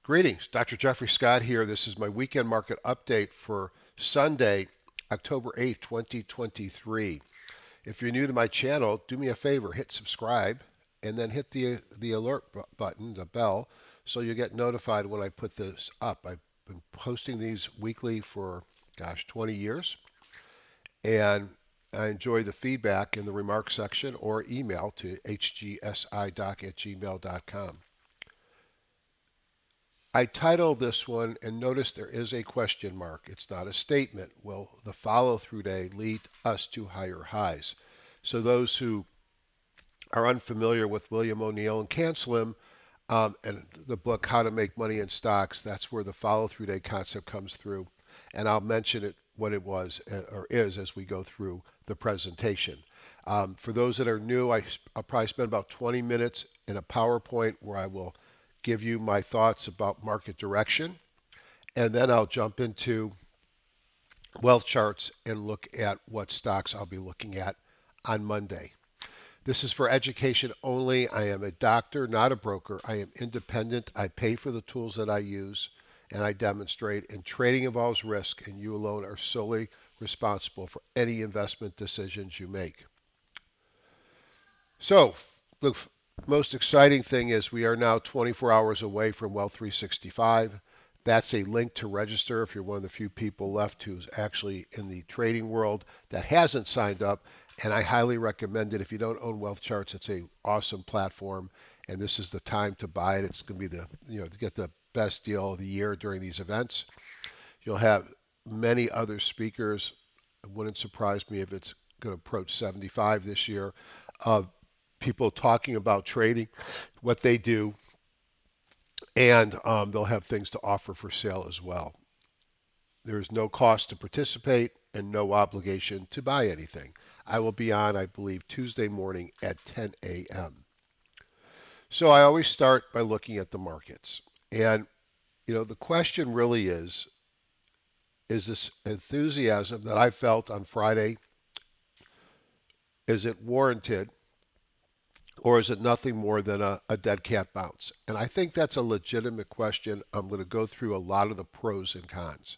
Greetings, Dr. Jeffrey Scott here. This is my weekend market update for Sunday, October 8th, 2023. If you're new to my channel, do me a favor, hit subscribe and then hit the alert button, the bell, so you get notified when I put this up. I've been posting these weekly for, 20 years, and I enjoy the feedback in the remarks section or email to hgsidoc@gmail.com. I titled this one, and notice there is a question mark. It's not a statement. Will the follow-through day lead us to higher highs? So those who are unfamiliar with William O'Neill and Cancelim and the book How to Make Money in Stocks, that's where the follow-through day concept comes through. And I'll mention it what it was or is as we go through the presentation. For those that are new, I'll probably spend about 20 minutes in a PowerPoint where I will give you my thoughts about market direction, and then I'll jump into wealth charts and look at what stocks I'll be looking at on Monday. This is for education only. I am a doctor, not a broker. I am independent. I pay for the tools that I use and I demonstrate. And trading involves risk, and you alone are solely responsible for any investment decisions you make. So, the most exciting thing is we are now 24 hours away from Wealth 365. That's a link to register if you're one of the few people left who's actually in the trading world that hasn't signed up. And I highly recommend it. If you don't own Wealth Charts, it's an awesome platform, and this is the time to buy it. It's going to be to get the best deal of the year during these events. You'll have many other speakers. It wouldn't surprise me if it's going to approach 75 this year of people talking about trading, what they do, and they'll have things to offer for sale as well. There is no cost to participate and no obligation to buy anything. I will be on, I believe, Tuesday morning at 10 a.m. So I always start by looking at the markets. And, the question really is this enthusiasm that I felt on Friday, is it warranted? Or is it nothing more than a dead cat bounce? And I think that's a legitimate question. I'm going to go through a lot of the pros and cons.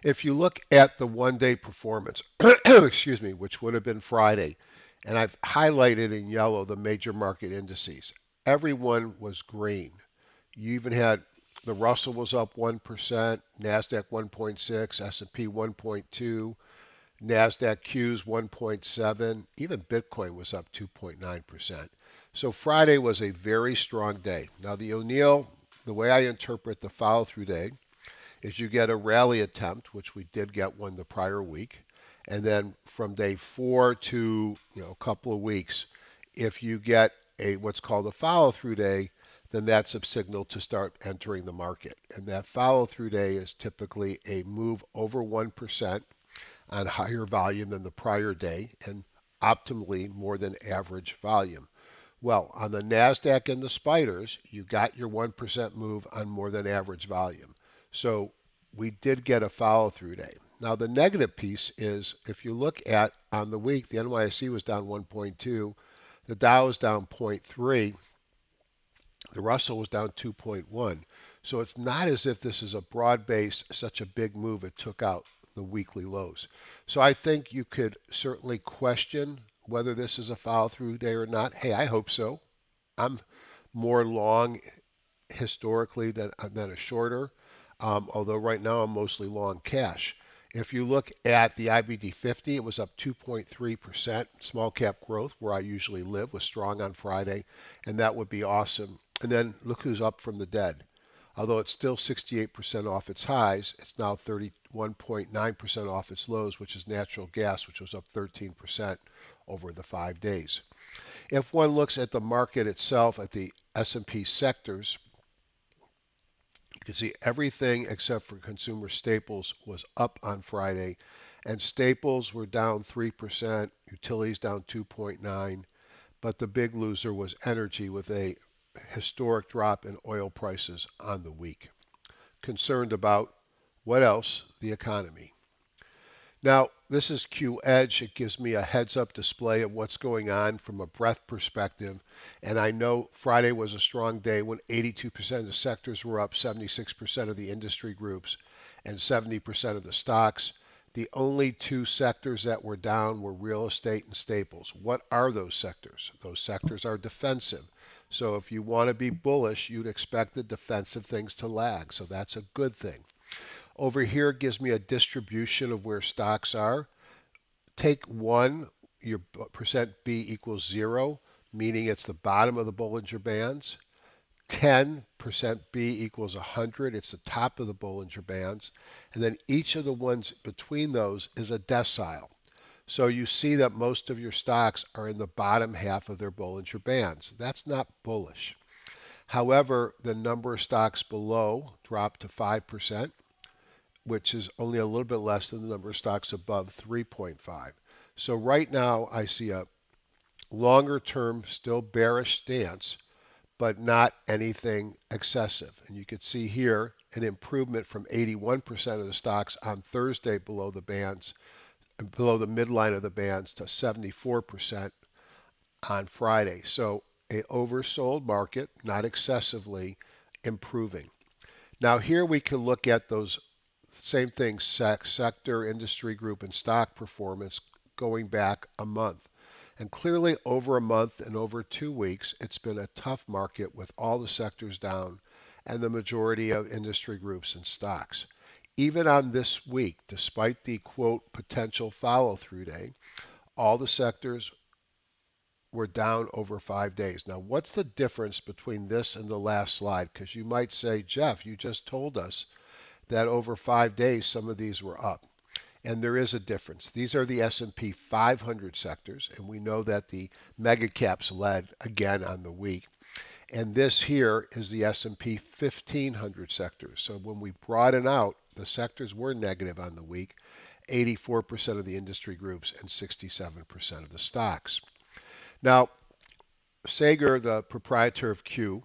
If you look at the one-day performance, excuse me, which would have been Friday, and I've highlighted in yellow the major market indices, everyone was green. You even had the Russell was up 1%, NASDAQ 1.6, S&P 1.2, NASDAQ Q's 1.7, even Bitcoin was up 2.9%. So Friday was a very strong day. Now the O'Neill, the way I interpret the follow-through day is you get a rally attempt, which we did get one the prior week, and then from day 4 to a couple of weeks, if you get a what's called a follow-through day, then that's a signal to start entering the market. And that follow-through day is typically a move over 1% on higher volume than the prior day and optimally more than average volume. Well, on the NASDAQ and the spiders, you got your 1% move on more than average volume. So we did get a follow-through day. Now the negative piece is if you look at on the week, the NYSE was down 1.2, the Dow was down 0.3, the Russell was down 2.1. So it's not as if this is a broad-based, such a big move it took out the weekly lows. So I think you could certainly question whether this is a follow-through day or not. Hey, I hope so. I'm more long historically than a shorter, although right now I'm mostly long cash. If you look at the IBD 50, it was up 2.3%. Small cap growth, where I usually live, was strong on Friday, and that would be awesome. And then look who's up from the dead. Although it's still 68% off its highs, it's now 31.9% off its lows, which is natural gas, which was up 13% over the 5 days. If one looks at the market itself, at the S&P sectors, you can see everything except for consumer staples was up on Friday, and staples were down 3%, utilities down 2.9%, but the big loser was energy with a historic drop in oil prices on the week. Concerned about what else? The economy. Now, this is Q Edge. It gives me a heads up display of what's going on from a breadth perspective. And I know Friday was a strong day when 82% of the sectors were up, 76% of the industry groups, and 70% of the stocks. The only two sectors that were down were real estate and staples. What are those sectors? Those sectors are defensive. So if you want to be bullish, you'd expect the defensive things to lag. So that's a good thing. Over here gives me a distribution of where stocks are. Take 1, your percent B equals 0, meaning it's the bottom of the Bollinger Bands. 10% B equals 100, it's the top of the Bollinger Bands. And then each of the ones between those is a decile. So you see that most of your stocks are in the bottom half of their Bollinger Bands. That's not bullish. However, the number of stocks below dropped to 5%, which is only a little bit less than the number of stocks above 3.5. So right now I see a longer term, still bearish stance, but not anything excessive. And you can see here an improvement from 81% of the stocks on Thursday below the bands, below the midline of the bands, to 74% on Friday. So a oversold market, not excessively improving. Now here we can look at those same thing, sector, industry group, and stock performance going back a month. And clearly over a month and over 2 weeks, it's been a tough market with all the sectors down and the majority of industry groups and stocks. Even on this week, despite the quote potential follow through day, all the sectors were down over 5 days. Now, what's the difference between this and the last slide? Because you might say, Jeff, you just told us that over 5 days some of these were up. And there is a difference. These are the S&P 500 sectors, and we know that the mega caps led again on the week. And this here is the S&P 1500 sectors. So when we broaden out, the sectors were negative on the week, 84% of the industry groups and 67% of the stocks. Now, Sager, the proprietor of Q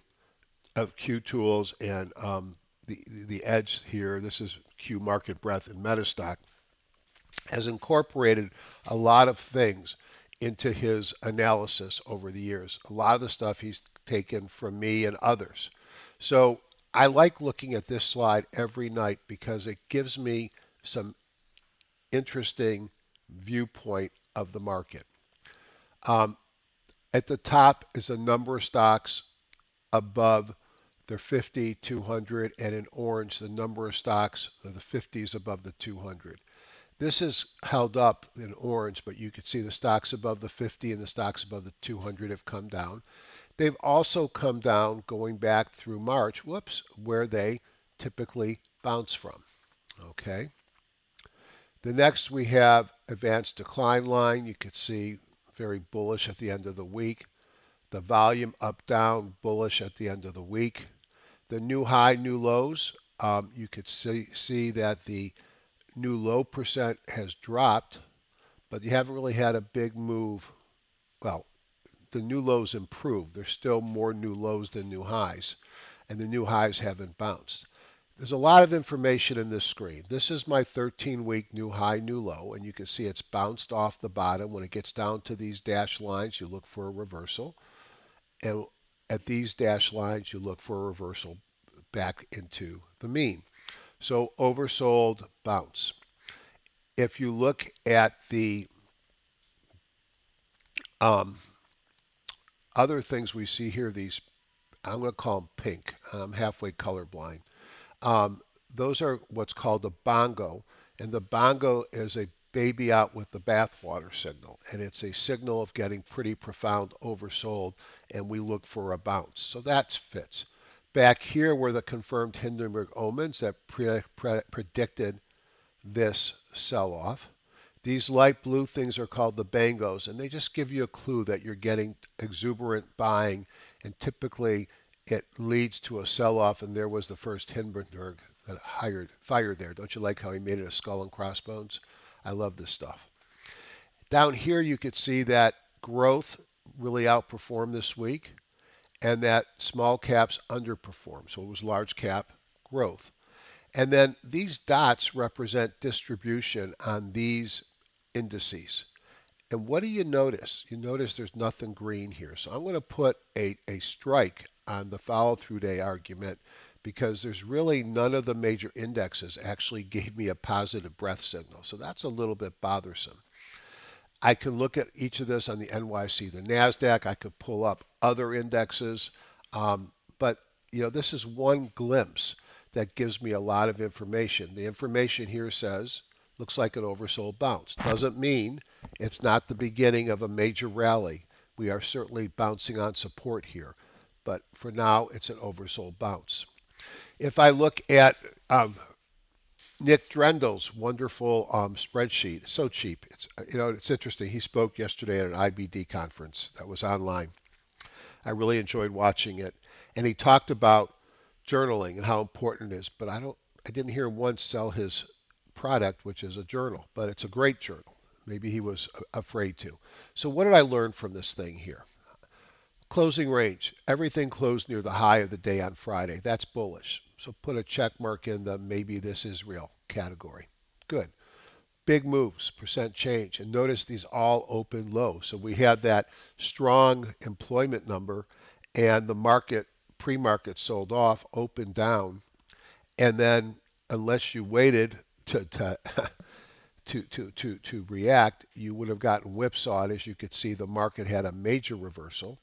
Tools and the edge here, this is Q Market Breadth and Metastock, has incorporated a lot of things into his analysis over the years. A lot of the stuff he's taken from me and others. So I like looking at this slide every night because it gives me some interesting viewpoint of the market. Um, at the top is a number of stocks above their 50, 200, and in orange, the number of stocks, the 50s above the 200. This is held up in orange, but you can see the stocks above the 50 and the stocks above the 200 have come down. They've also come down going back through March, where they typically bounce from. Okay. The next we have advanced decline line. You can see very bullish at the end of the week. The volume up, down, bullish at the end of the week. The new high, new lows. You could see that the new low percent has dropped, but you haven't really had a big move. Well, the new lows improved. There's still more new lows than new highs, and the new highs haven't bounced. There's a lot of information in this screen. This is my 13-week new high, new low, and you can see it's bounced off the bottom. When it gets down to these dashed lines, you look for a reversal. And at these dashed lines, you look for a reversal back into the mean. So oversold, bounce. If you look at the um, other things we see here, these, I'm going to call them pink. I'm halfway colorblind. Um, those are what's called a bongo. And the bongo is a baby out with the bathwater signal. And it's a signal of getting pretty profound oversold. And we look for a bounce. So that fits. Back here were the confirmed Hindenburg omens that predicted this sell-off. These light blue things are called the bangos, and they just give you a clue that you're getting exuberant buying, and typically it leads to a sell-off, and there was the first Hindenburg that fired there. Don't you like how he made it a skull and crossbones? I love this stuff. Down here you could see that growth really outperformed this week, and that small caps underperformed. So it was large cap growth. And then these dots represent distribution on these indices. And what do you notice? You notice there's nothing green here. So I'm going to put a strike on the follow through day argument because there's really none of the major indexes actually gave me a positive breath signal. So that's a little bit bothersome. I can look at each of this on the NYC, the NASDAQ. I could pull up other indexes. But this is one glimpse that gives me a lot of information. The information here says, looks like an oversold bounce. Doesn't mean it's not the beginning of a major rally. We are certainly bouncing on support here. But for now, it's an oversold bounce. If I look at Nick Drendel's wonderful spreadsheet, so cheap. It's interesting. He spoke yesterday at an IBD conference that was online. I really enjoyed watching it, and he talked about journaling and how important it is. But I didn't hear him once sell his product, which is a journal. But it's a great journal. Maybe he was afraid to. So what did I learn from this thing here? Closing range. Everything closed near the high of the day on Friday. That's bullish. So put a check mark in the maybe this is real category. Good. Big moves, percent change. And notice these all open low. So we had that strong employment number and the market, pre-market sold off, opened down. And then unless you waited to to react, you would have gotten whipsawed. As you could see, the market had a major reversal.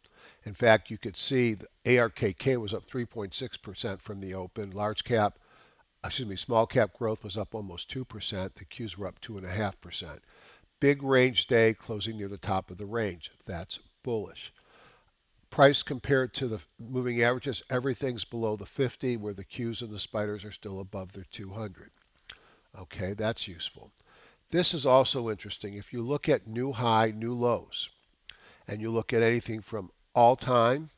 In fact, you could see the ARKK was up 3.6% from the open. Small cap growth was up almost 2%. The Qs were up 2.5%. Big range day closing near the top of the range. That's bullish. Price compared to the moving averages, everything's below the 50, where the Qs and the spiders are still above their 200. Okay, that's useful. This is also interesting. If you look at new high, new lows, and you look at anything from all time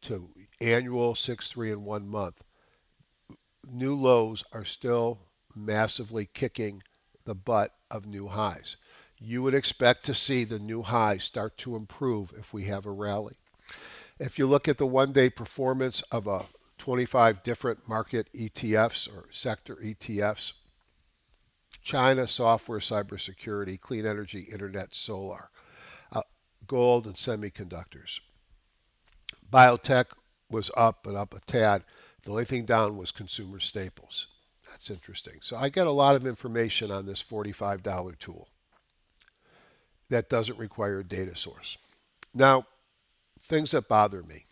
to annual 6-3 in 1 month, new lows are still massively kicking the butt of new highs. You would expect to see the new highs start to improve if we have a rally. If you look at the one-day performance of 25 different market ETFs or sector ETFs, China, software, cybersecurity, clean energy, internet, solar, uh, gold, and semiconductors. Biotech was up, but up a tad. The only thing down was consumer staples. That's interesting. So I get a lot of information on this $45 tool that doesn't require a data source. Now, things that bother me.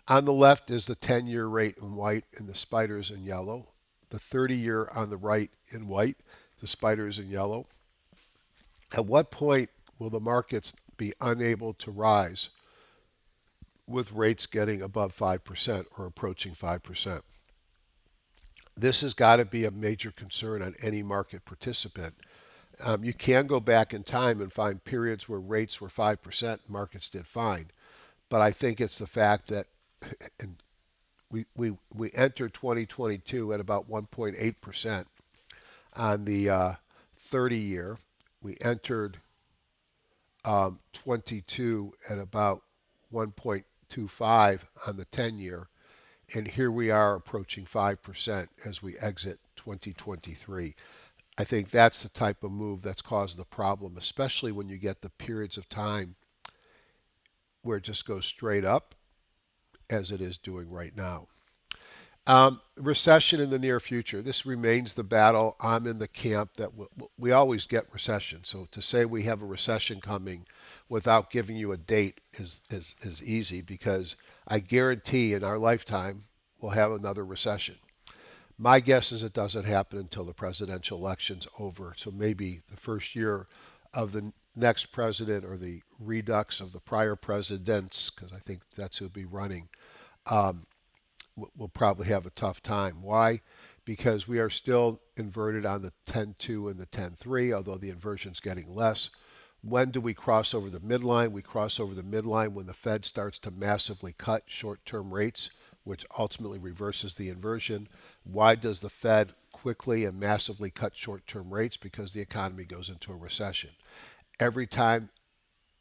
On the left is the 10-year rate in white and the spiders in yellow. The 30-year on the right in white, the spiders in yellow. At what point will the markets be unable to rise with rates getting above 5% or approaching 5%? This has got to be a major concern on any market participant. You can go back in time and find periods where rates were 5%, markets did fine. But I think it's the fact that we entered 2022 at about 1.8% on the 30 year. We entered 22 at about 1.25 on the 10 year. And here we are approaching 5% as we exit 2023. I think that's the type of move that's caused the problem, especially when you get the periods of time where it just goes straight up as it is doing right now. Recession in the near future. This remains the battle. I'm in the camp that we always get recession. So to say we have a recession coming without giving you a date is easy, because I guarantee in our lifetime we'll have another recession. My guess is it doesn't happen until the presidential election's over. So maybe the first year of the next president or the redux of the prior presidents, because I think that's who'll be running, um, will probably have a tough time. Why? Because we are still inverted on the 10-2 and the 10-3, although the inversion's getting less. When do we cross over the midline? We cross over the midline when the Fed starts to massively cut short-term rates, which ultimately reverses the inversion. Why does the Fed quickly and massively cut short-term rates? Because the economy goes into a recession. Every time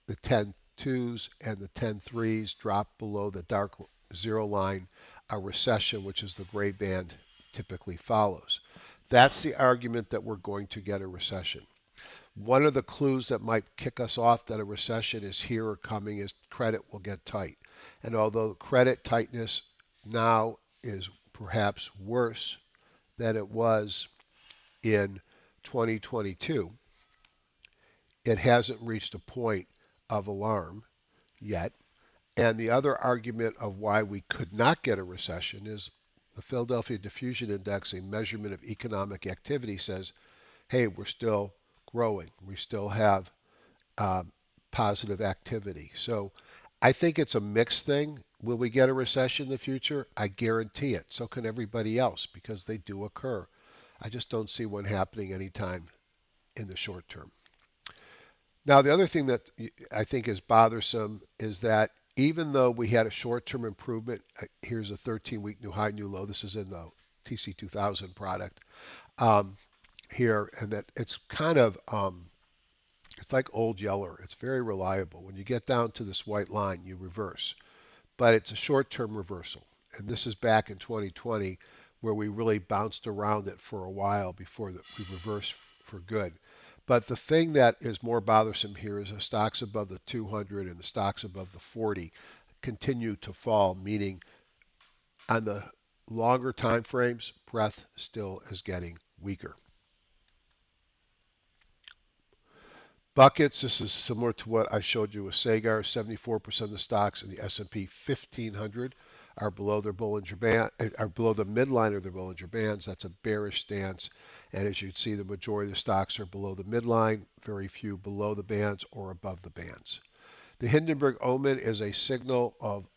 the 10-2s and the 10-3s drop below the dark zero line, a recession, which is the gray band, typically follows. That's the argument that we're going to get a recession. One of the clues that might kick us off that a recession is here or coming is credit will get tight. And although credit tightness now is perhaps worse than it was in 2022, it hasn't reached a point of alarm yet. And the other argument of why we could not get a recession is the Philadelphia Diffusion Index, a measurement of economic activity, says, hey, we're still growing. We still have um, positive activity. So I think it's a mixed thing. Will we get a recession in the future? I guarantee it. So can everybody else because they do occur. I just don't see one happening anytime in the short term. Now, the other thing that I think is bothersome is that even though we had a short-term improvement, here's a 13-week new high, new low. This is in the TC2000 product here, and that it's kind of it's like old Yeller. It's very reliable. When you get down to this white line, you reverse, but it's a short-term reversal. And this is back in 2020 where we really bounced around it for a while before we reversed for good. But the thing that is more bothersome here is the stocks above the 200 and the stocks above the 40 continue to fall, meaning on the longer time frames, breadth still is getting weaker. Buckets, this is similar to what I showed you with Sagar. 74% of the stocks in the S&P 1500 are below their Bollinger Band, are below the midline of their Bollinger Bands. That's a bearish stance. And as you can see, the majority of the stocks are below the midline, very few below the bands or above the bands. The Hindenburg Omen is a signal of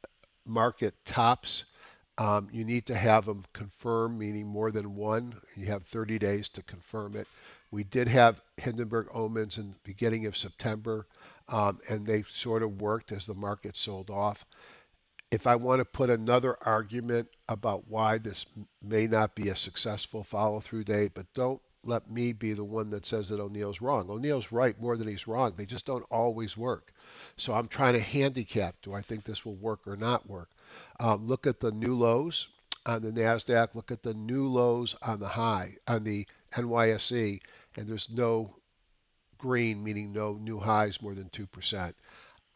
market tops. You need to have them confirmed, meaning more than one. You have 30 days to confirm it. We did have Hindenburg omens in the beginning of September, and they sort of worked as the market sold off. If I want to put another argument about why this may not be a successful follow-through day, but don't let me be the one that says that O'Neill's wrong. O'Neill's right more than he's wrong. They just don't always work. So I'm trying to handicap, do I think this will work or not work? Look at the new lows on the NASDAQ. Look at the new lows on the high, on the NYSE, and there's no green, meaning no new highs more than 2%.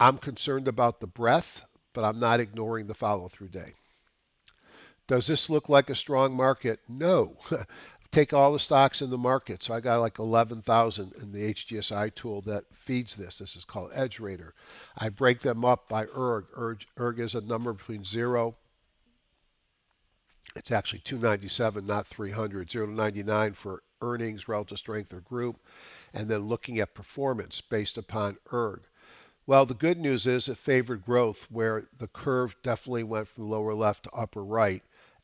I'm concerned about the breadth, but I'm not ignoring the follow-through day. Does this look like a strong market? No. Take all the stocks in the market. So I got like 11,000 in the HGSI tool that feeds this. This is called Edge Rater. I break them up by ERG. ERG is a number between 0, it's actually 297, not 300, 0 to 99 for earnings, relative strength, or group, and then looking at performance based upon ERG. Well, the good news is it favored growth where the curve definitely went from lower left to upper right.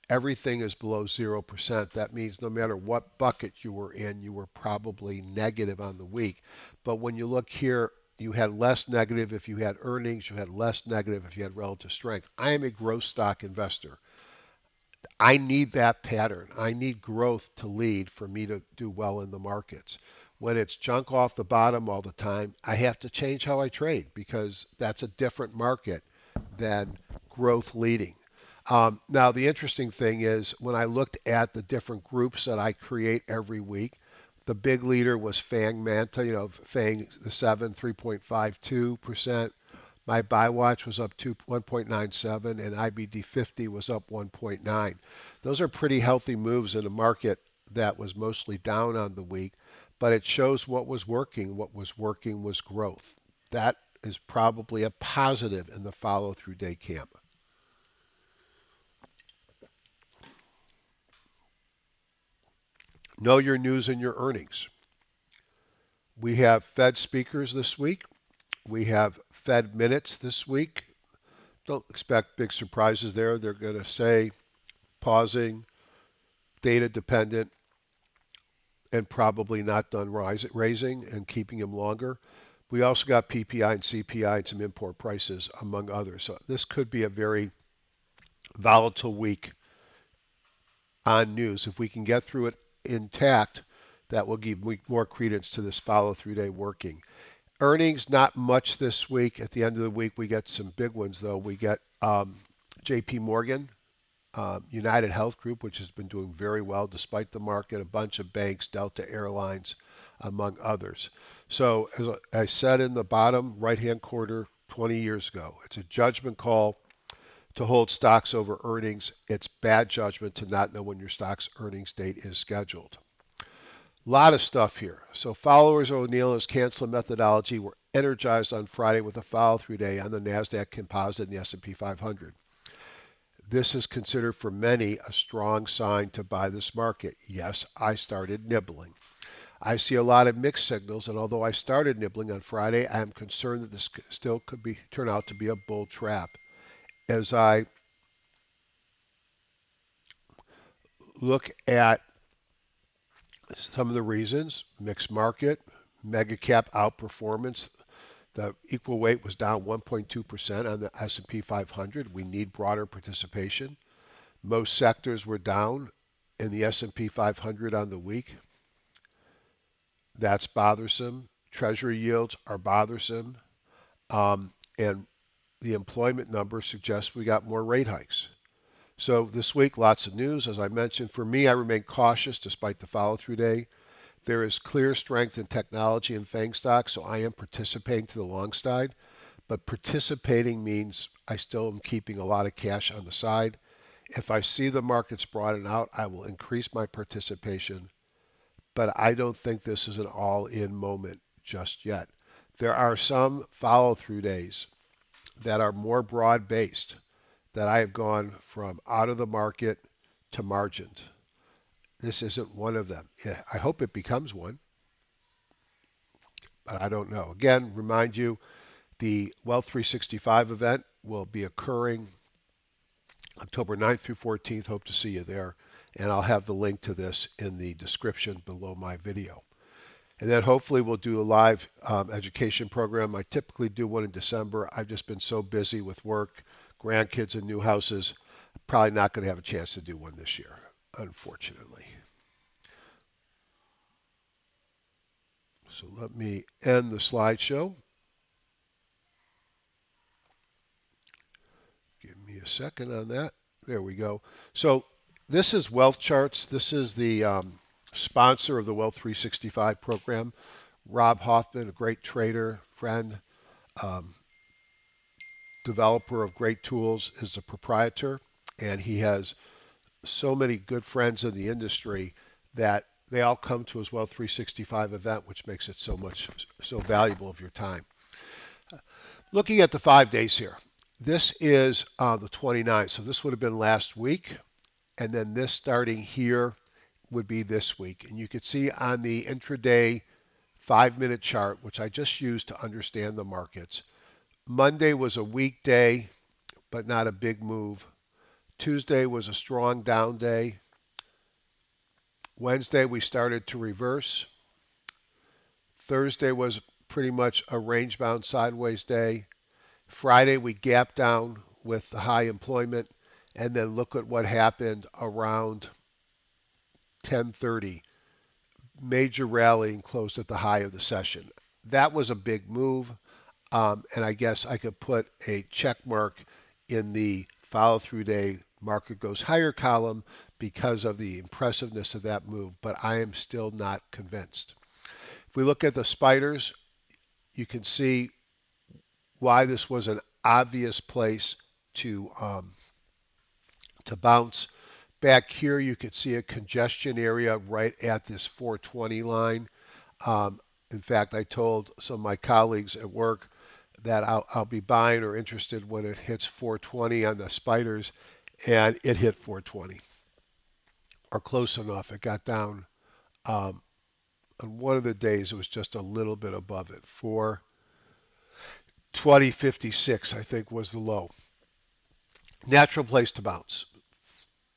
Everything is below 0%. That means no matter what bucket you were in, you were probably negative on the week. But when you look here, you had less negative if you had earnings, you had less negative if you had relative strength. I am a growth stock investor. I need that pattern. I need growth to lead for me to do well in the markets. When it's junk off the bottom all the time, I have to change how I trade because that's a different market than growth leading. Now, the interesting thing is when I looked at the different groups that I create every week, the big leader was FANG Manta, FANG the 7, 3.52%. My buy watch was up 1.97 and IBD 50 was up 1.9. Those are pretty healthy moves in a market that was mostly down on the week, but it shows what was working. What was working was growth. That is probably a positive in the follow-through day camp. Know your news and your earnings. We have Fed speakers this week. We have Fed minutes this week. Don't expect big surprises there. They're going to say pausing, data dependent, and probably not done raising and keeping them longer. We also got PPI and CPI and some import prices, among others. So this could be a very volatile week on news. If we can get through it intact, that will give more credence to this follow-through day working. Earnings, not much this week. At the end of the week, we get some big ones, though. We get JP Morgan United Health Group, which has been doing very well despite the market, a bunch of banks, Delta Airlines, among others. So, as I said in the bottom right-hand corner 20 years ago, it's a judgment call to hold stocks over earnings. It's bad judgment to not know when your stock's earnings date is scheduled. A lot of stuff here. So followers of O'Neill's cancel methodology were energized on Friday with a follow-through day on the NASDAQ composite and the S&P 500. This is considered for many a strong sign to buy this market. Yes, I started nibbling. I see a lot of mixed signals, and although I started nibbling on Friday, I am concerned that this still could turn out to be a bull trap. As I look at some of the reasons, mixed market, mega cap outperformance, the equal weight was down 1.2% on the S&P 500. We need broader participation. Most sectors were down in the S&P 500 on the week. That's bothersome. Treasury yields are bothersome. And the employment number suggests we got more rate hikes. So this week, lots of news. As I mentioned, for me, I remain cautious despite the follow-through day. There is clear strength in technology and FANG stocks, so I am participating to the long side. But participating means I still am keeping a lot of cash on the side. If I see the markets broaden out, I will increase my participation. But I don't think this is an all-in moment just yet. There are some follow-through days that are more broad-based that I have gone from out of the market to margined. This isn't one of them. Yeah, I hope it becomes one, but I don't know. Again, remind you, the Wealth 365 event will be occurring October 9th through 14th. Hope to see you there. And I'll have the link to this in the description below my video. And then hopefully we'll do a live education program. I typically do one in December. I've just been so busy with work, grandkids, and new houses. Probably not going to have a chance to do one this year, unfortunately. So let me end the slideshow. Give me a second on that. There we go. So this is Wealth Charts. This is the sponsor of the Wealth 365 program. Rob Hoffman, a great trader, friend, um, developer of great tools, is the proprietor, and he has so many good friends in the industry that they all come to his Wealth 365 event, which makes it so valuable of your time. Looking at the 5 days here, this is the 29th, so this would have been last week, and then this starting here would be this week. And you can see on the intraday 5-minute chart, which I just used to understand the markets, Monday was a weak day, but not a big move. Tuesday was a strong down day. Wednesday we started to reverse. Thursday was pretty much a range bound sideways day. Friday we gapped down with the high employment, and then look at what happened around 10:30. Major rally and closed at the high of the session. That was a big move, and I guess I could put a check mark in the follow-through day market goes higher column because of the impressiveness of that move, but I am still not convinced. If we look at the spiders, you can see why this was an obvious place to bounce. Back here, you could see a congestion area right at this 420 line. In fact, I told some of my colleagues at work that I'll be buying or interested when it hits 420 on the spiders, and it hit 420 or close enough. It got down on one of the days. It was just a little bit above it. 420.56, I think, was the low. Natural place to bounce.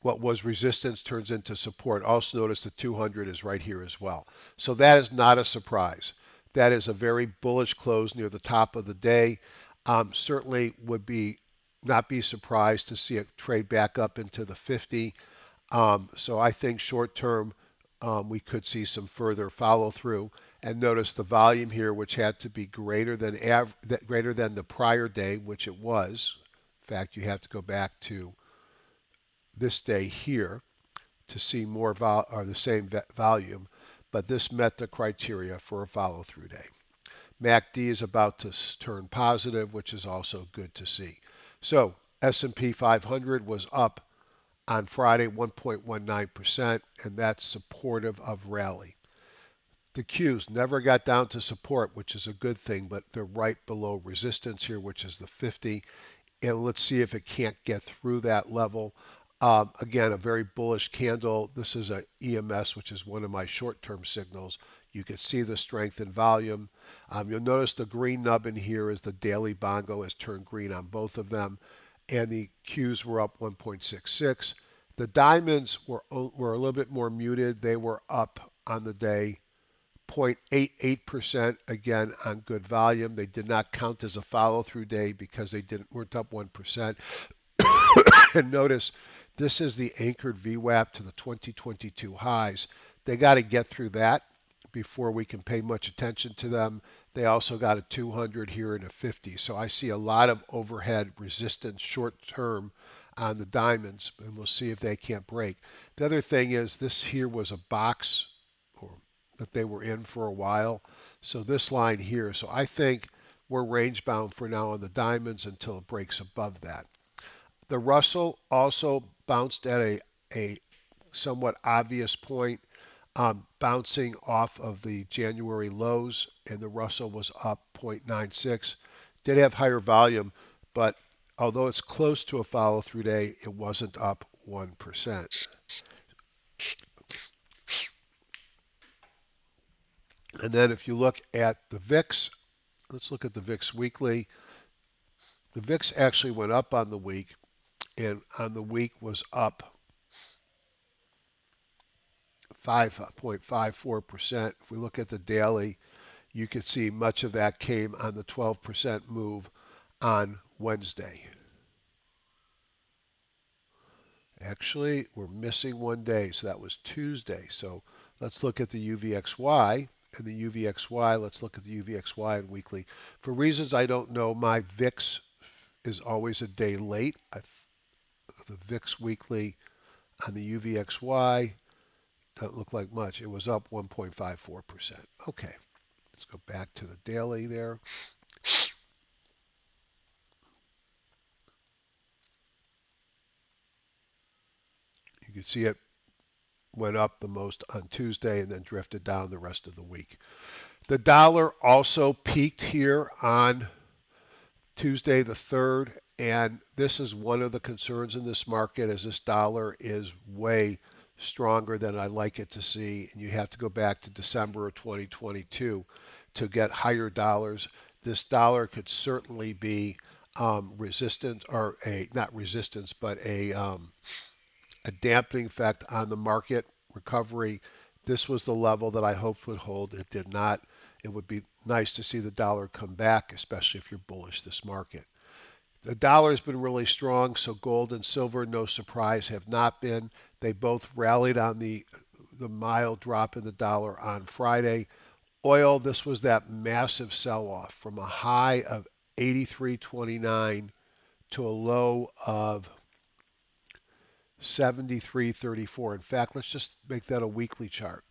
What was resistance turns into support. Also notice the 200 is right here as well. So that is not a surprise. That is a very bullish close near the top of the day. Certainly would not be surprised to see it trade back up into the 50. So I think short term we could see some further follow through. And notice the volume here, which had to be greater than the prior day, which it was. In fact, you have to go back to this day here to see more or the same volume, but this met the criteria for a follow-through day. MACD is about to turn positive, which is also good to see. So S&P 500 was up on Friday 1.19%, and that's supportive of rally. The Qs never got down to support, which is a good thing, but they're right below resistance here, which is the 50. And let's see if it can't get through that level. Again, a very bullish candle. This is a EMS, which is one of my short-term signals. You can see the strength in volume. You'll notice the green nub in here is the daily bongo has turned green on both of them. And the Qs were up 1.66. The diamonds were a little bit more muted. They were up on the day 0.88%, again on good volume. They did not count as a follow-through day because they weren't up 1%. And notice this is the anchored VWAP to the 2022 highs. They got to get through that before we can pay much attention to them. They also got a 200 here and a 50. So I see a lot of overhead resistance short term on the diamonds, and we'll see if they can't break. The other thing is this here was a box that they were in for a while. So this line here, so I think we're range bound for now on the diamonds until it breaks above that. The Russell also bounced at a somewhat obvious point, bouncing off of the January lows, and the Russell was up 0.96. Did have higher volume, but although it's close to a follow-through day, it wasn't up 1%. And then if you look at the VIX, let's look at the VIX weekly. The VIX actually went up on the week, and on the week was up 5.54%. If we look at the daily, you can see much of that came on the 12% move on Wednesday. Actually, we're missing one day, so that was Tuesday. So let's look at the UVXY. And the UVXY, let's look at the UVXY and weekly. For reasons I don't know, my VIX is always a day late. The VIX weekly on the UVXY doesn't look like much. It was up 1.54%. Okay, let's go back to the daily there. You can see it went up the most on Tuesday and then drifted down the rest of the week. The dollar also peaked here on Tuesday the 3rd, and this is one of the concerns in this market as this dollar is way stronger than I like it to see, and you have to go back to December of 2022 to get higher dollars. This dollar could certainly be resistant, or not resistance, but a dampening effect on the market recovery. This was the level that I hoped would hold. It did not. It would be nice to see the dollar come back, especially if you're bullish this market. The dollar has been really strong, so gold and silver, no surprise, have not been. They both rallied on the mild drop in the dollar on Friday. Oil, this was that massive sell-off from a high of 83.29 to a low of 73.34. In fact, let's just make that a weekly chart.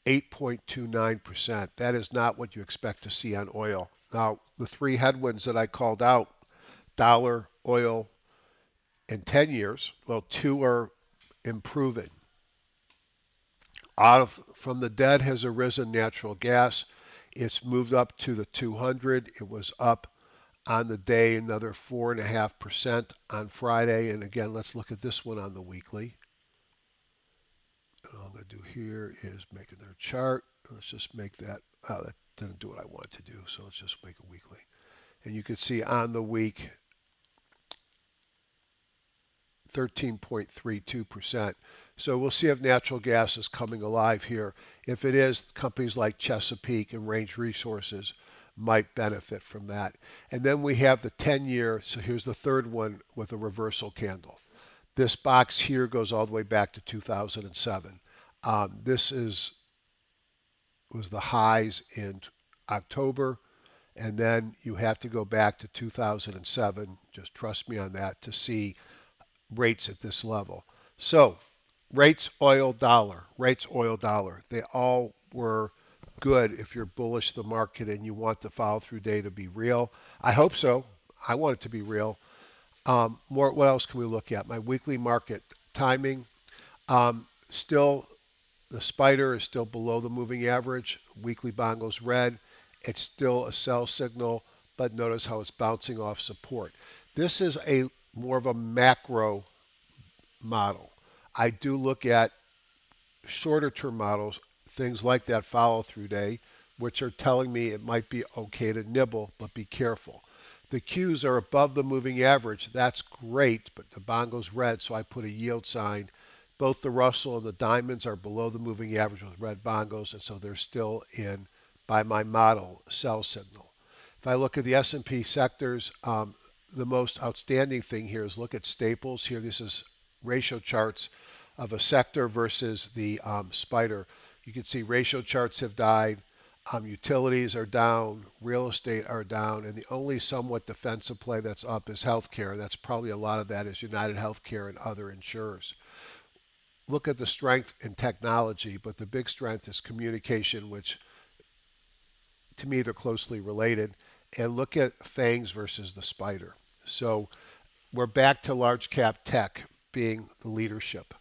8.29%. That is not what you expect to see on oil. Now, the three headwinds that I called out, dollar, oil, and 10 years, well, two are improving. From the dead has arisen natural gas. It's moved up to the 200. It was up on the day another 4.5% on Friday. And again, let's look at this one on the weekly. And all I'm going to do here is make another chart. Let's just make that, that didn't do what I wanted to do, so let's just make it weekly. And you can see on the week, 13.32%. So we'll see if natural gas is coming alive here. If it is, companies like Chesapeake and Range Resources might benefit from that. And then we have the 10-year, so here's the third one with a reversal candle. This box here goes all the way back to 2007. This was the highs in October, And then you have to go back to 2007, just trust me on that, to see rates at this level. So rates, oil, dollar, they all were good if you're bullish the market and you want the follow through day to be real. I hope so. I want it to be real. What else can we look at? My weekly market timing. Still, the spider is still below the moving average. Weekly bond goes red. It's still a sell signal, but notice how it's bouncing off support. This is a more of a macro model. I do look at shorter term models, things like that follow through day, which are telling me it might be okay to nibble, but be careful. The Qs are above the moving average. That's great, but the bond goes red, so I put a yield sign. Both the Russell and the Diamonds are below the moving average with red bongos, and so they're still in, by my model, sell signal. If I look at the S&P sectors, the most outstanding thing here is look at staples. Here, this is ratio charts of a sector versus the spider. You can see ratio charts have died. Utilities are down, real estate are down, and the only somewhat defensive play that's up is healthcare. That's probably a lot of that is United Healthcare and other insurers. Look at the strength in technology, but the big strength is communication, which to me they're closely related. And look at FANGs versus the spider. So we're back to large cap tech being the leadership.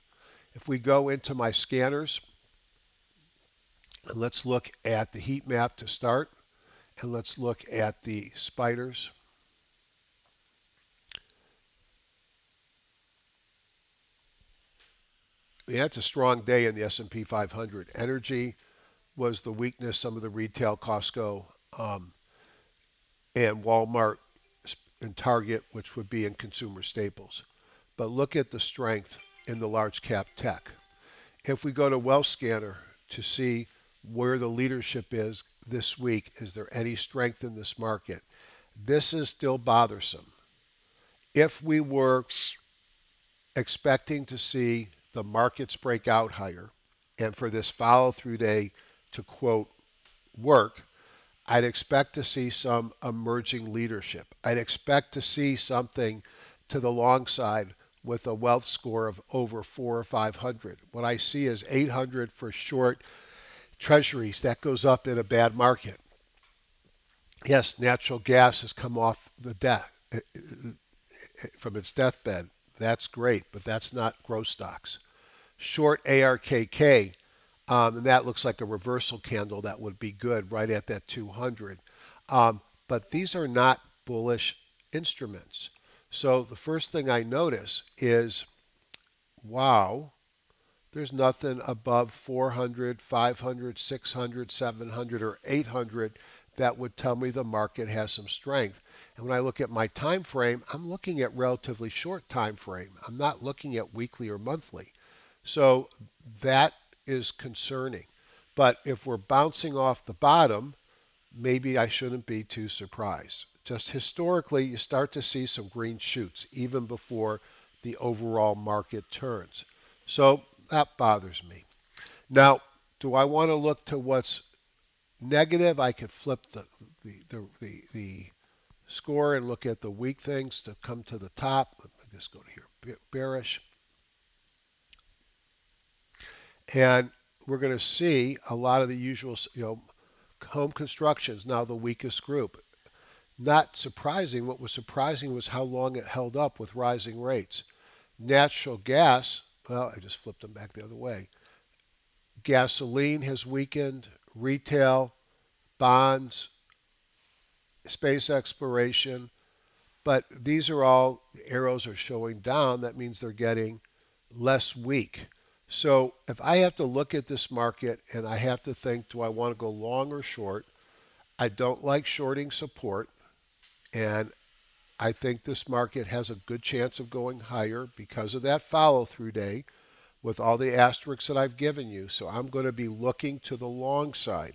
If we go into my scanners, let's look at the heat map to start, and let's look at the spiders. Yeah, it's a strong day in the S&P 500. Energy was the weakness. Some of the retail, Costco um, and Walmart and Target, which would be in consumer staples. But look at the strength in the large cap tech. If we go to Wealth Scanner to see where the leadership is this week, is there any strength in this market? This is still bothersome. If we were expecting to see the markets break out higher and for this follow through day to quote work, I'd expect to see some emerging leadership. I'd expect to see something to the long side with a wealth score of over 4 or 500. What I see is 800 for short treasuries. That goes up in a bad market. Yes, natural gas has come off the debt from its deathbed. That's great, but that's not growth stocks. Short ARKK, and that looks like a reversal candle that would be good right at that 200. But these are not bullish instruments. So the first thing I notice is, wow, there's nothing above 400, 500, 600, 700, or 800 that would tell me the market has some strength. And when I look at my time frame, I'm looking at relatively short time frame. I'm not looking at weekly or monthly. So that is concerning. But if we're bouncing off the bottom, maybe I shouldn't be too surprised. Just historically, you start to see some green shoots even before the overall market turns. So that bothers me. Now, do I want to look to what's negative? I could flip the score and look at the weak things to come to the top. Let me just go to here, bearish. And we're going to see a lot of the usual, home construction is now the weakest group. Not surprising. What was surprising was how long it held up with rising rates. Natural gas, well, I just flipped them back the other way. Gasoline has weakened, retail, bonds, space exploration, but these are all arrows are showing down. That means they're getting less weak. So if I have to look at this market and I have to think, do I want to go long or short? I don't like shorting support, and I think this market has a good chance of going higher because of that follow through day with all the asterisks that I've given you. So I'm going to be looking to the long side.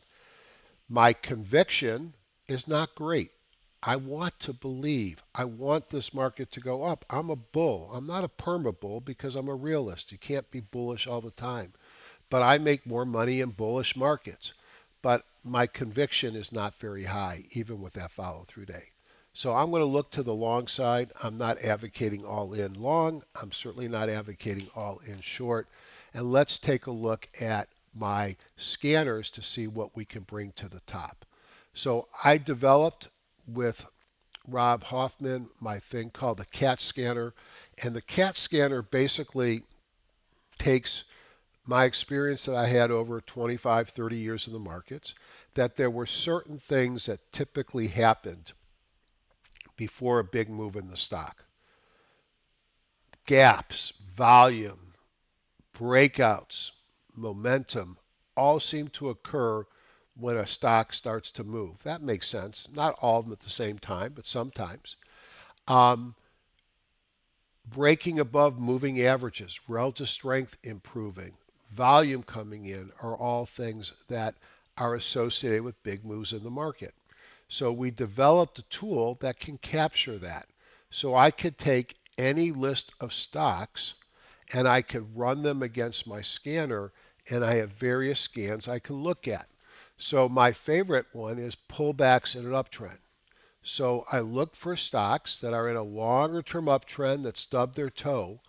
My conviction is not great. I want to believe. I want this market to go up. I'm a bull. I'm not a perma bull because I'm a realist. You can't be bullish all the time. But I make more money in bullish markets. but my conviction is not very high, even with that follow through day. So I'm going to look to the long side. I'm not advocating all in long. I'm certainly not advocating all in short. And let's take a look at my scanners to see what we can bring to the top. So I developed with Rob Hoffman my thing called the CAT scanner. And the CAT scanner basically takes my experience that I had over 25, 30 years in the markets, that there were certain things that typically happened before a big move in the stock. Gaps, volume, breakouts, momentum all seem to occur when a stock starts to move. That makes sense. Not all of them at the same time, but sometimes. Um, Breaking above moving averages, relative strength improving, volume coming in are all things that are associated with big moves in the market. So we developed a tool that can capture that. So I could take any list of stocks and I could run them against my scanner, and I have various scans I can look at. So my favorite one is pullbacks in an uptrend. So I look for stocks that are in a longer term uptrend that stub their toe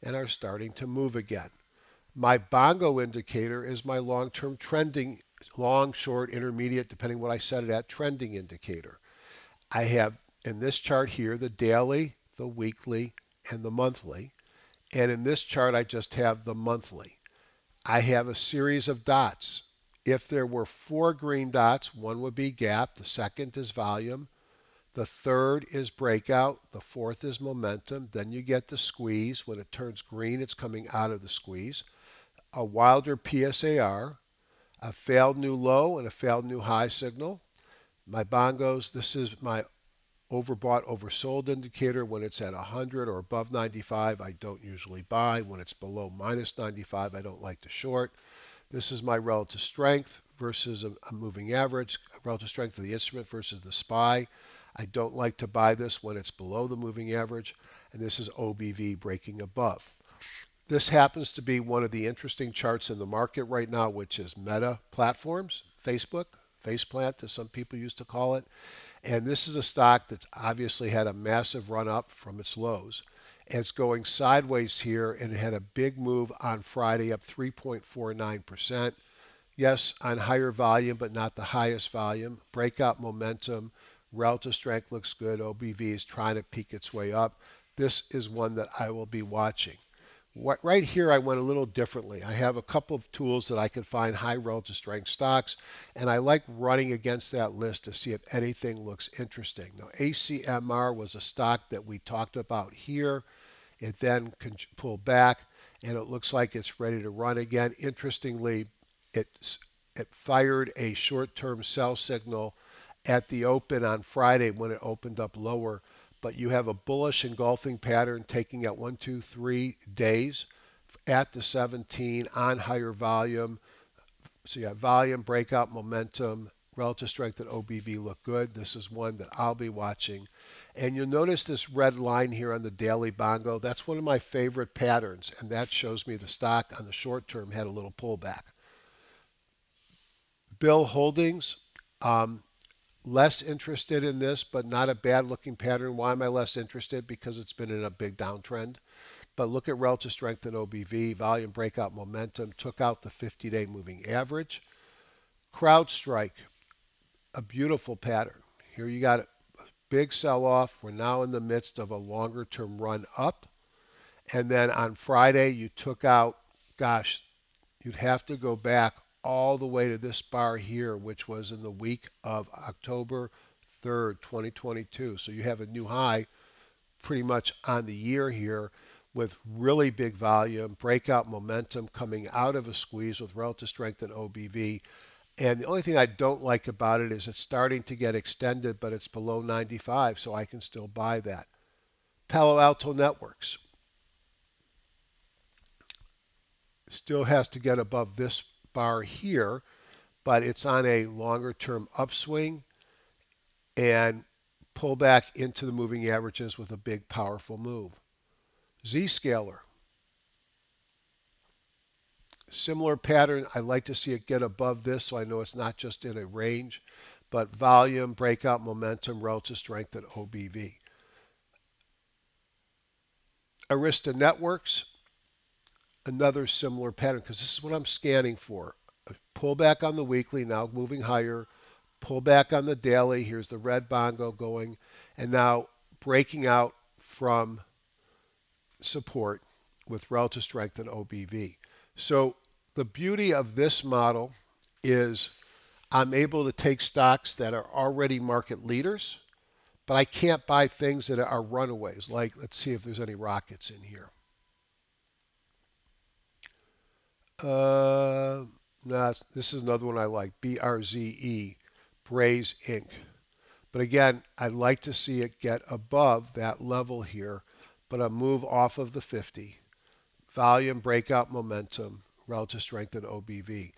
and are starting to move again. My bongo indicator is my long-term trending, long, short, intermediate, depending what I set it at, trending indicator. I have in this chart here the daily, the weekly, and the monthly. And in this chart, I just have the monthly. I have a series of dots. If there were four green dots, one would be gap, the second is volume, the third is breakout. The fourth is momentum. Then you get the squeeze. When it turns green, it's coming out of the squeeze. A wilder PSAR, a failed new low, and a failed new high signal. My bongos, this is my overbought, oversold indicator. When it's at 100 or above 95, I don't usually buy. When it's below minus 95, I don't like to short. This is my relative strength versus a moving average, relative strength of the instrument versus the SPY. I don't like to buy this when it's below the moving average, and this is OBV breaking above. This happens to be one of the interesting charts in the market right now, which is Meta Platforms, Facebook, faceplant as some people used to call it. And this is a stock that's obviously had a massive run up from its lows. And it's going sideways here, and it had a big move on Friday up 3.49%. Yes, on higher volume, but not the highest volume. Breakout momentum, relative strength looks good. OBV is trying to peak its way up. This is one that I will be watching. Right here, I went a little differently. I have a couple of tools that I can find high relative strength stocks, and I like running against that list to see if anything looks interesting. Now, ACMR was a stock that we talked about here. It then pulled back, and it looks like it's ready to run again. Interestingly, it, it fired a short-term sell signal at the open on Friday when it opened up lower, but you have a bullish engulfing pattern taking at 1, 2, 3 days at the 17 on higher volume. So you have volume, breakout, momentum, relative strength and OBV look good. This is one that I'll be watching. And you'll notice this red line here on the daily bongo. That's one of my favorite patterns, and that shows me the stock on the short term had a little pullback. Bill Holdings, um, less interested in this, but not a bad looking pattern. Why am I less interested? Because it's been in a big downtrend. But look at relative strength in OBV, volume breakout momentum, took out the 50-day moving average. CrowdStrike, a beautiful pattern. Here you got a big sell-off. We're now in the midst of a longer term run up. And then on Friday, you took out, gosh, you'd have to go back all the way to this bar here, which was in the week of October 3rd, 2022. So you have a new high pretty much on the year here with really big volume, breakout momentum coming out of a squeeze with relative strength and OBV. And the only thing I don't like about it is it's starting to get extended, but it's below 95, so I can still buy that. Palo Alto Networks still has to get above this bar here, but it's on a longer term upswing and pull back into the moving averages with a big powerful move. Zscaler, Similar pattern. I like to see it get above this so I know it's not just in a range, but volume, breakout, momentum, relative strength, and OBV. Arista Networks, another similar pattern because this is what I'm scanning for. A pullback on the weekly, now moving higher. Pull back on the daily. Here's the red bongo going, and now breaking out from support with relative strength and OBV. So the beauty of this model is I'm able to take stocks that are already market leaders, but I can't buy things that are runaways. Like, let's see if there's any rockets in here. Uh, no, this is another one I like, BRZE, Braze Inc. But again, I'd like to see it get above that level here, but a move off of the 50. Volume, breakout, momentum, relative strength, and OBV.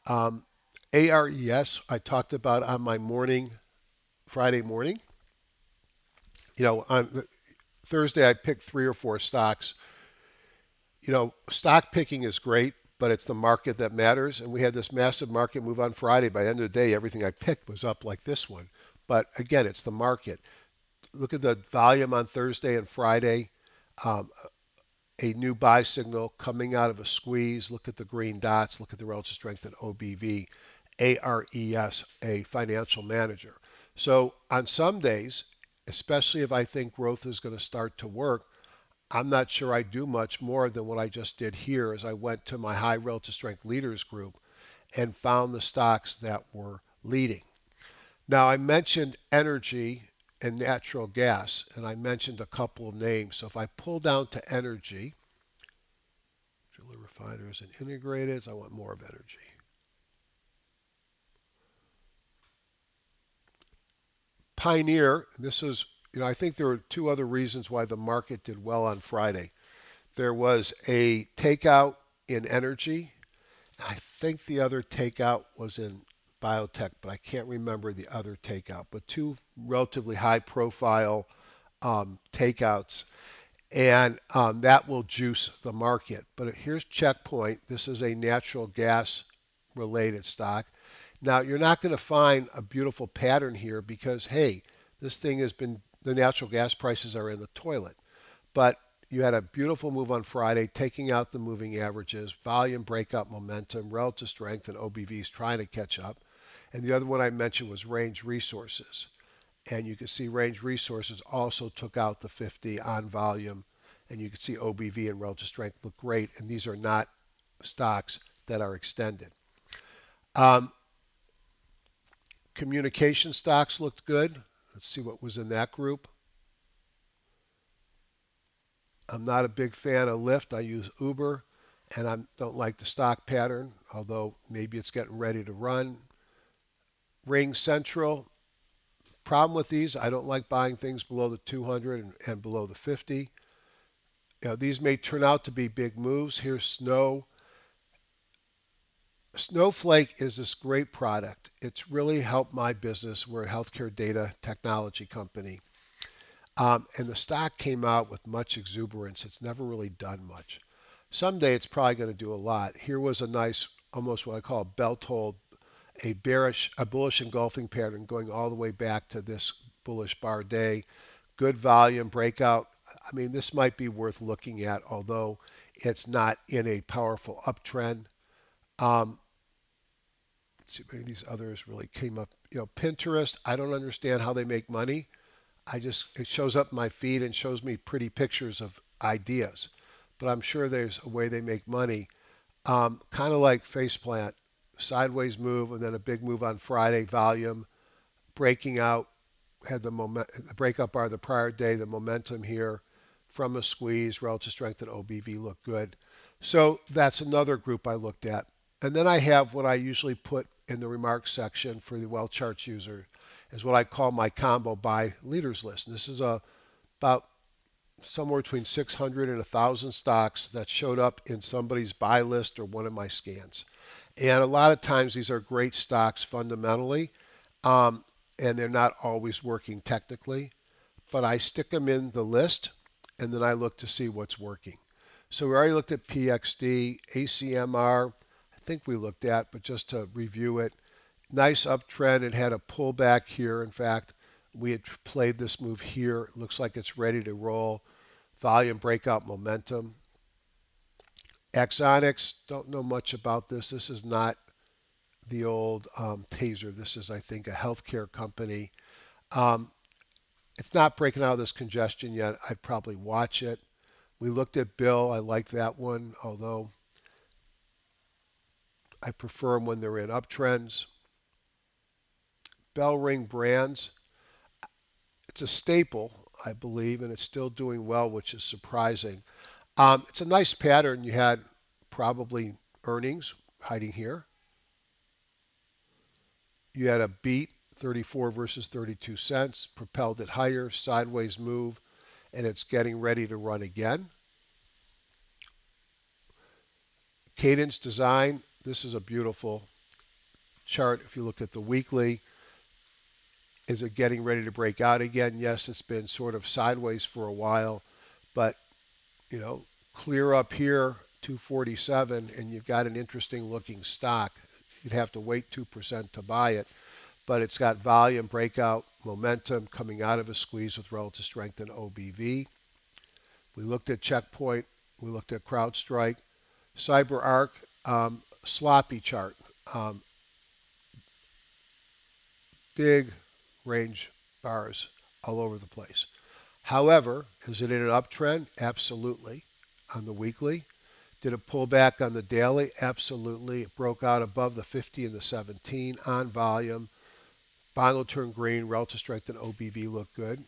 Um, ARES, I talked about on my Friday morning. On Thursday, I picked 3 or 4 stocks. Stock picking is great, but it's the market that matters. And we had this massive market move on Friday. By the end of the day, everything I picked was up like this one. But again, it's the market. Look at the volume on Thursday and Friday. Um, a new buy signal coming out of a squeeze. Look at the green dots. Look at the relative strength in OBV. ARES, a financial manager. So on some days, especially if I think growth is going to start to work, I'm not sure I do much more than what I just did here as I went to my high relative strength leaders group and found the stocks that were leading. Now, I mentioned energy and natural gas, and I mentioned a couple of names. So if I pull down to energy, driller refiners and integrateds, I want more of energy. Pioneer, this is, I think there were 2 other reasons why the market did well on Friday. There was a takeout in energy. I think the other takeout was in biotech, but I can't remember the other takeout. But 2 relatively high profile takeouts, and that will juice the market. But here's Checkpoint. This is a natural gas related stock. Now, you're not going to find a beautiful pattern here because, hey, this thing has been, the natural gas prices are in the toilet. But you had a beautiful move on Friday, taking out the moving averages, volume breakout momentum, relative strength, and OBVs trying to catch up. And the other one I mentioned was Range Resources. And you can see Range Resources also took out the 50 on volume. And you can see OBV and relative strength look great. And these are not stocks that are extended. Um, Communication stocks looked good. Let's see what was in that group. I'm not a big fan of Lyft. I use Uber, and I don't like the stock pattern, although maybe it's getting ready to run. Ring Central. Problem with these, I don't like buying things below the 200 and below the 50. These may turn out to be big moves. Here's Snow. Snowflake is this great product. It's really helped my business. We're a healthcare data technology company. And the stock came out with much exuberance. It's never really done much. Someday it's probably going to do a lot. Here was a nice, almost what I call a belt hold, a bullish engulfing pattern going all the way back to this bullish bar day. Good volume breakout. I mean, this might be worth looking at, although it's not in a powerful uptrend. Let's see if any of these others really came up. Pinterest, I don't understand how they make money. It shows up in my feed and shows me pretty pictures of ideas. But I'm sure there's a way they make money. Kind of like Faceplant, sideways move and then a big move on Friday, volume, breaking out, had the breakup bar the prior day, the momentum here from a squeeze, relative strength and OBV look good. So that's another group I looked at. And then I have what I usually put in the remarks section for the well charts user is what I call my combo buy leaders list. And this is about somewhere between 600 and 1,000 stocks that showed up in somebody's buy list or one of my scans. And a lot of times these are great stocks fundamentally, and they're not always working technically, but I stick them in the list and then I look to see what's working. So we already looked at PXD, ACMR, I think we looked at, but just to review it, nice uptrend. It had a pullback here. In fact, we had played this move here. It looks like it's ready to roll. Volume breakout momentum. Axonics, don't know much about this. This is not the old Taser. This is, I think, a healthcare company. Um, it's not breaking out of this congestion yet. I'd probably watch it. We looked at Bill. I like that one, although I prefer them when they're in uptrends. Bell Ring Brands, it's a staple, I believe, and it's still doing well, which is surprising. It's a nice pattern. You had probably earnings hiding here. You had a beat, 34 versus 32 cents, propelled it higher, sideways move, and it's getting ready to run again. Cadence Design, this is a beautiful chart. If you look at the weekly, is it getting ready to break out again? Yes, it's been sort of sideways for a while, but you know, clear up here 247 and you've got an interesting looking stock. You'd have to wait 2% to buy it, but it's got volume breakout momentum coming out of a squeeze with relative strength in OBV. We looked at Checkpoint, we looked at CrowdStrike, CyberArk, sloppy chart, um, big range bars all over the place. However, is it in an uptrend? Absolutely. On the weekly, did it pull back on the daily? Absolutely. It broke out above the 50 and the 17 on volume. Bongo turned green, relative strength and OBV look good.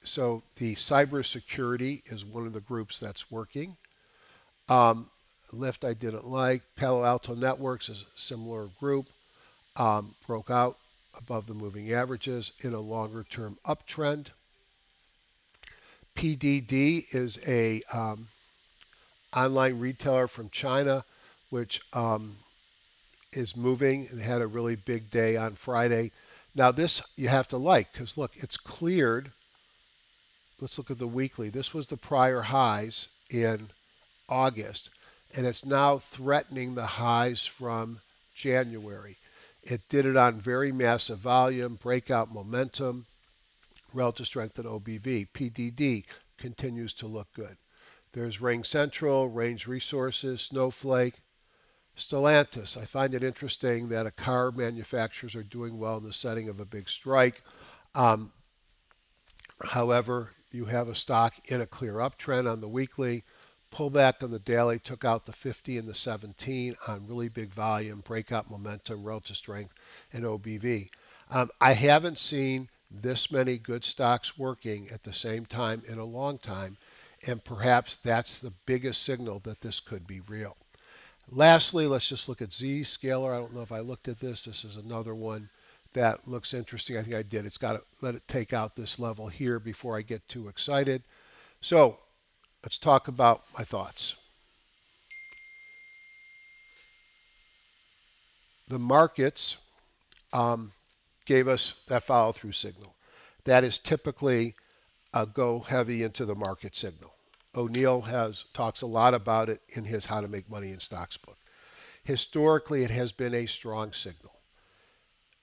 So the cybersecurity is one of the groups that's working. Lyft I didn't like. Palo Alto Networks is a similar group. Broke out above the moving averages in a longer term uptrend. PDD is a online retailer from China, which is moving and had a really big day on Friday. Now this you have to like because look, it's cleared. Let's look at the weekly. This was the prior highs in August, and it's now threatening the highs from January. It did it on very massive volume, breakout momentum, relative strength in OBV. PDD continues to look good. There's Ring Central, Range Resources, Snowflake, Stellantis. I find it interesting that a car manufacturers are doing well in the setting of a big strike. Um, However, you have a stock in a clear uptrend on the weekly, pullback on the daily, took out the 50 and the 17 on really big volume, breakout momentum, relative strength, and OBV. I haven't seen this many good stocks working at the same time in a long time, and perhaps that's the biggest signal that this could be real. Lastly, let's just look at Zscaler. I don't know if I looked at this. This is another one that looks interesting. I think I did. It's got to let it take out this level here before I get too excited. So let's talk about my thoughts. The markets gave us that follow through signal. That is typically a go heavy into the market signal. O'Neill talks a lot about it in his How to Make Money in Stocks book. Historically, it has been a strong signal.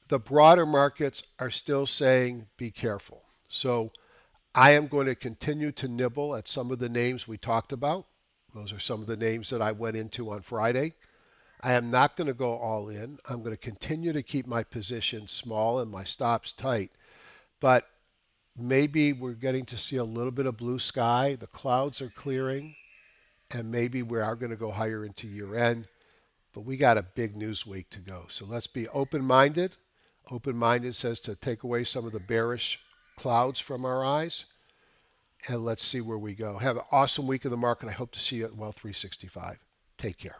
The broader markets are still saying be careful. So I am going to continue to nibble at some of the names we talked about. Those are some of the names that I went into on Friday. I am not going to go all in. I'm going to continue to keep my position small and my stops tight. But maybe we're getting to see a little bit of blue sky. The clouds are clearing, and maybe we are going to go higher into year end. But we got a big news week to go. So let's be open-minded. Open-minded says to take away some of the bearish clouds from our eyes, and let's see where we go. Have an awesome week in the market. I hope to see you at Wealth 365. Take care.